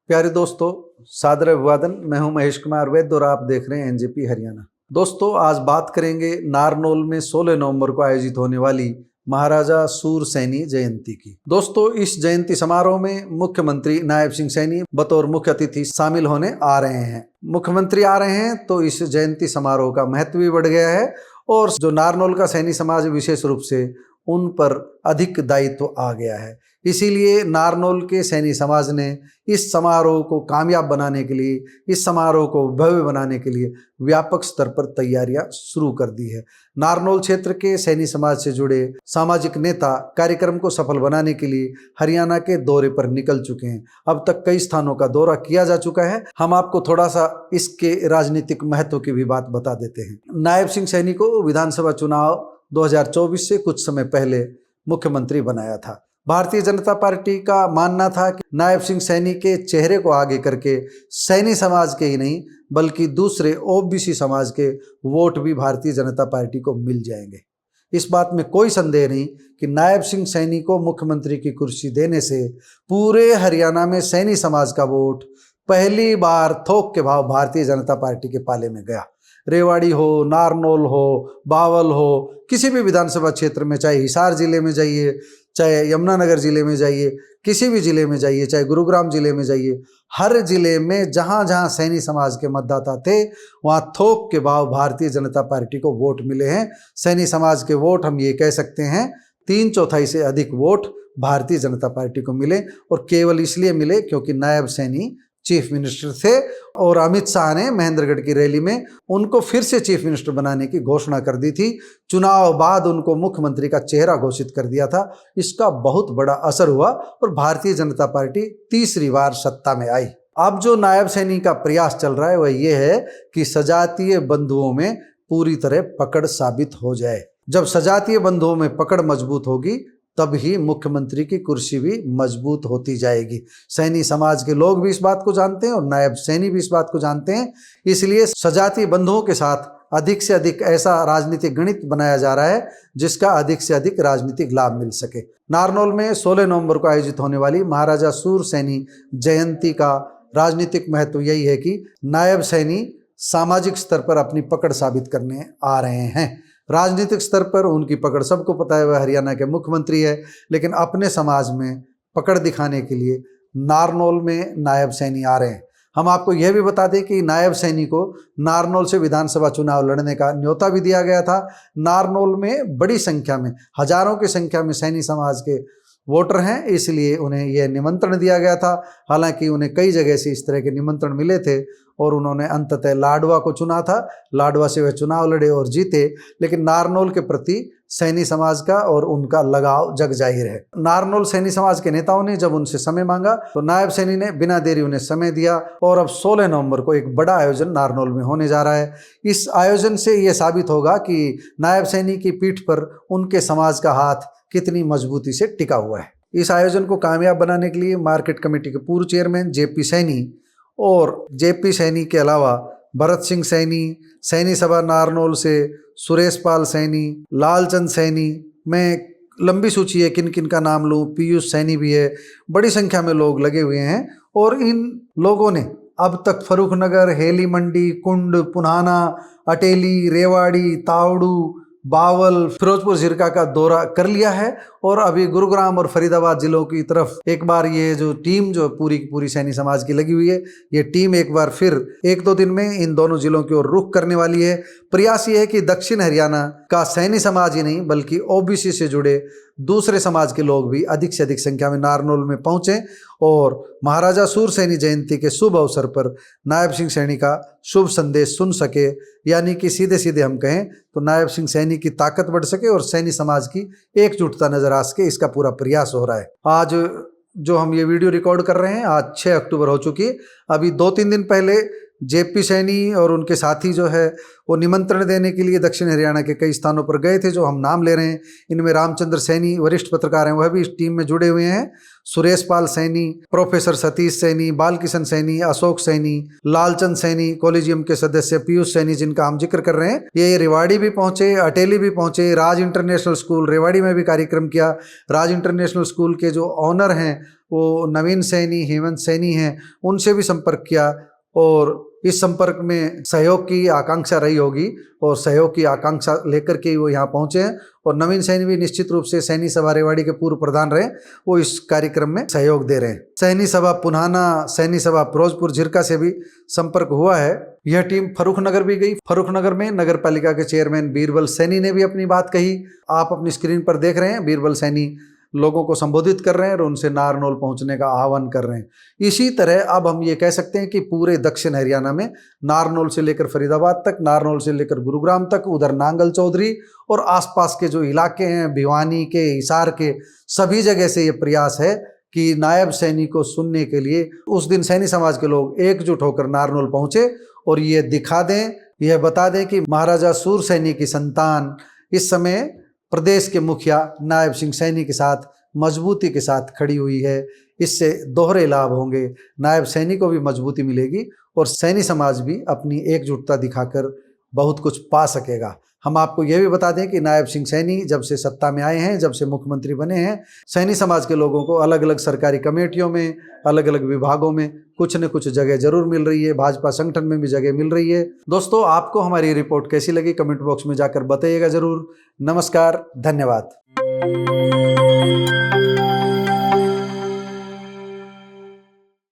प्यारे दोस्तों, सादर अभिवादन। मैं हूं महेश कुमार वैद्य और आप देख रहे हैं एनजेपी हरियाणा। दोस्तों, आज बात करेंगे नारनौल में 16 नवंबर को आयोजित होने वाली महाराजा सूरसैनी जयंती की। दोस्तों, इस जयंती समारोह में मुख्यमंत्री नायब सिंह सैनी बतौर मुख्य अतिथि शामिल होने आ रहे हैं। मुख्यमंत्री आ रहे हैं तो इस जयंती समारोह का महत्व भी बढ़ गया है और जो नारनौल का सैनी समाज विशेष रूप से उन पर अधिक दायित्व आ गया है। इसीलिए नारनौल के सैनी समाज ने इस समारोह को कामयाब बनाने के लिए, इस समारोह को भव्य बनाने के लिए व्यापक स्तर पर तैयारियां शुरू कर दी है। नारनौल क्षेत्र के सैनी समाज से जुड़े सामाजिक नेता कार्यक्रम को सफल बनाने के लिए हरियाणा के दौरे पर निकल चुके हैं। अब तक कई स्थानों का दौरा किया जा चुका है। हम आपको थोड़ा सा इसके राजनीतिक महत्व की भी बात बता देते हैं। नायब सिंह सैनी को विधानसभा चुनाव 2024 से कुछ समय पहले मुख्यमंत्री बनाया था। भारतीय जनता पार्टी का मानना था कि नायब सिंह सैनी के चेहरे को आगे करके सैनी समाज के ही नहीं बल्कि दूसरे ओबीसी समाज के वोट भी भारतीय जनता पार्टी को मिल जाएंगे। इस बात में कोई संदेह नहीं कि नायब सिंह सैनी को मुख्यमंत्री की कुर्सी देने से पूरे हरियाणा में सैनी समाज का वोट पहली बार थोक के भाव भारतीय जनता पार्टी के पाले में गया। रेवाड़ी हो, नारनौल हो, बावल हो, किसी भी विधानसभा क्षेत्र में, चाहे हिसार जिले में जाइए, चाहे यमुनानगर जिले में जाइए, किसी भी जिले में जाइए, चाहे गुरुग्राम जिले में जाइए, हर जिले में जहां जहां सैनी समाज के मतदाता थे वहां थोक के भाव भारतीय जनता पार्टी को वोट मिले हैं। सैनी समाज के वोट हम ये कह सकते हैं 3/4 से अधिक वोट भारतीय जनता पार्टी को मिले और केवल इसलिए मिले क्योंकि नायब सैनी चीफ मिनिस्टर थे और अमित शाह ने महेंद्रगढ़ की रैली में उनको फिर से चीफ मिनिस्टर बनाने की घोषणा कर दी थी। चुनाव बाद उनको मुख्यमंत्री का चेहरा घोषित कर दिया था। इसका बहुत बड़ा असर हुआ और भारतीय जनता पार्टी तीसरी बार सत्ता में आई। अब जो नायब सैनी का प्रयास चल रहा है वह यह है कि सजातीय बंधुओं में पूरी तरह पकड़ साबित हो जाए। जब सजातीय बंधुओं में पकड़ मजबूत होगी तब ही मुख्यमंत्री की कुर्सी भी मजबूत होती जाएगी। सैनी समाज के लोग भी इस बात को जानते हैं और नायब सैनी भी इस बात को जानते हैं। इसलिए सजातीय बंधुओं के साथ अधिक से अधिक ऐसा राजनीतिक गणित बनाया जा रहा है जिसका अधिक से अधिक राजनीतिक लाभ मिल सके। नारनौल में 16 नवंबर को आयोजित होने वाली महाराजा सूरसैनी जयंती का राजनीतिक महत्व यही है कि नायब सैनी सामाजिक स्तर पर अपनी पकड़ साबित करने आ रहे हैं। राजनीतिक स्तर पर उनकी पकड़ सबको पता है, वह हरियाणा के मुख्यमंत्री है, लेकिन अपने समाज में पकड़ दिखाने के लिए नारनौल में नायब सैनी आ रहे हैं। हम आपको यह भी बता दें कि नायब सैनी को नारनौल से विधानसभा चुनाव लड़ने का न्योता भी दिया गया था। नारनौल में बड़ी संख्या में, हजारों की संख्या में सैनी समाज के वोटर हैं, इसलिए उन्हें यह निमंत्रण दिया गया था। हालांकि उन्हें कई जगह से इस तरह के निमंत्रण मिले थे और उन्होंने अंततः लाडवा को चुना था। लाडवा से वह चुनाव लड़े और जीते, लेकिन नारनौल के प्रति सैनी समाज का और उनका लगाव जग जाहिर है। नारनौल सैनी समाज के नेताओं ने जब उनसे समय मांगा तो नायब सैनी ने बिना देरी उन्हें समय दिया और अब 16 नवंबर को एक बड़ा आयोजन नारनौल में होने जा रहा है। इस आयोजन से यह साबित होगा कि नायब सैनी की पीठ पर उनके समाज का हाथ कितनी मजबूती से टिका हुआ है। इस आयोजन को कामयाब बनाने के लिए मार्केट कमेटी के पूर्व चेयरमैन जेपी सैनी और जेपी सैनी के अलावा भरत सिंह सैनी, सैनी सभा नारनौल से सुरेश पाल सैनी, लालचंद सैनी, मैं लंबी सूची है किन किन का नाम लूँ, पीयूष सैनी भी है, बड़ी संख्या में लोग लगे हुए हैं। और इन लोगों ने अब तक फर्रुखनगर, हेली मंडी, कुंड, पुन्हाना, अटेली, रेवाड़ी, तावड़ू, बावल, फिरोजपुर जिरका का दौरा कर लिया है और अभी गुरुग्राम और फरीदाबाद जिलों की तरफ एक बार ये जो टीम जो पूरी की पूरी सैनी समाज की लगी हुई है, ये टीम एक बार फिर 1-2 दिन में इन दोनों जिलों की ओर रुख करने वाली है। प्रयास ये है कि दक्षिण हरियाणा का सैनी समाज ही नहीं बल्कि ओबीसी से जुड़े दूसरे समाज के लोग भी अधिक से अधिक संख्या में नारनौल में पहुंचे और महाराजा सूरसैनी जयंती के शुभ अवसर पर नायब सिंह सैनी का शुभ संदेश सुन सके। यानी कि सीधे सीधे हम कहें तो नायब सिंह सैनी की ताकत बढ़ सके और सैनी समाज की एकजुटता नजर आ सके, इसका पूरा प्रयास हो रहा है। आज जो हम ये वीडियो रिकॉर्ड कर रहे हैं, आज 6 अक्टूबर हो चुकी है। अभी 2-3 दिन पहले जेपी सैनी और उनके साथी जो है वो निमंत्रण देने के लिए दक्षिण हरियाणा के कई स्थानों पर गए थे, जो हम नाम ले रहे हैं। इनमें रामचंद्र सैनी वरिष्ठ पत्रकार हैं, वह भी इस टीम में जुड़े हुए हैं। सुरेश पाल सैनी, प्रोफेसर सतीश सैनी, बालकिशन सैनी, अशोक सैनी, लालचंद सैनी, कॉलेजियम के सदस्य पीयूष सैनी जिनका हम जिक्र कर रहे हैं, ये रेवाड़ी भी पहुंचे, अटेली भी पहुंचे, राज इंटरनेशनल स्कूल रेवाड़ी में भी कार्यक्रम किया। राज इंटरनेशनल स्कूल के जो ऑनर हैं वो नवीन सैनी, हेमंत सैनी हैं, उनसे भी संपर्क किया और इस संपर्क में सहयोग की आकांक्षा रही होगी और सहयोग की आकांक्षा लेकर के वो यहाँ पहुँचे हैं। और नवीन सैनी भी निश्चित रूप से सैनी सभा रेवाड़ी के पूर्व प्रधान रहे, वो इस कार्यक्रम में सहयोग दे रहे हैं। सैनी सभा पुन्हाना, सैनी सभा फिरोजपुर झिरका से भी संपर्क हुआ है। यह टीम फर्रुखनगर भी गई। फर्रुखनगर में नगर पालिका के चेयरमैन बीरबल सैनी ने भी अपनी बात कही। आप अपनी स्क्रीन पर देख रहे हैं, बीरबल सैनी लोगों को संबोधित कर रहे हैं और उनसे नारनौल पहुंचने का आह्वान कर रहे हैं। इसी तरह अब हम ये कह सकते हैं कि पूरे दक्षिण हरियाणा में नारनौल से लेकर फरीदाबाद तक, नारनौल से लेकर गुरुग्राम तक, उधर नांगल चौधरी और आसपास के जो इलाके हैं, भिवानी के, हिसार के, सभी जगह से ये प्रयास है कि नायब सैनी को सुनने के लिए उस दिन सैनी समाज के लोग एकजुट होकर नारनौल पहुंचे और ये दिखा दें, यह बता दें कि महाराजा सूर सैनी की संतान इस समय प्रदेश के मुखिया नायब सिंह सैनी के साथ मजबूती के साथ खड़ी हुई है। इससे दोहरे लाभ होंगे, नायब सैनी को भी मजबूती मिलेगी और सैनी समाज भी अपनी एकजुटता दिखाकर बहुत कुछ पा सकेगा। हम आपको यह भी बता दें कि नायब सिंह सैनी जब से सत्ता में आए हैं, जब से मुख्यमंत्री बने हैं, सैनी समाज के लोगों को अलग अलग सरकारी कमेटियों में, अलग अलग विभागों में कुछ न कुछ जगह जरूर मिल रही है। भाजपा संगठन में भी जगह मिल रही है। दोस्तों, आपको हमारी रिपोर्ट कैसी लगी कमेंट बॉक्स में जाकर बताइएगा जरूर। नमस्कार, धन्यवाद।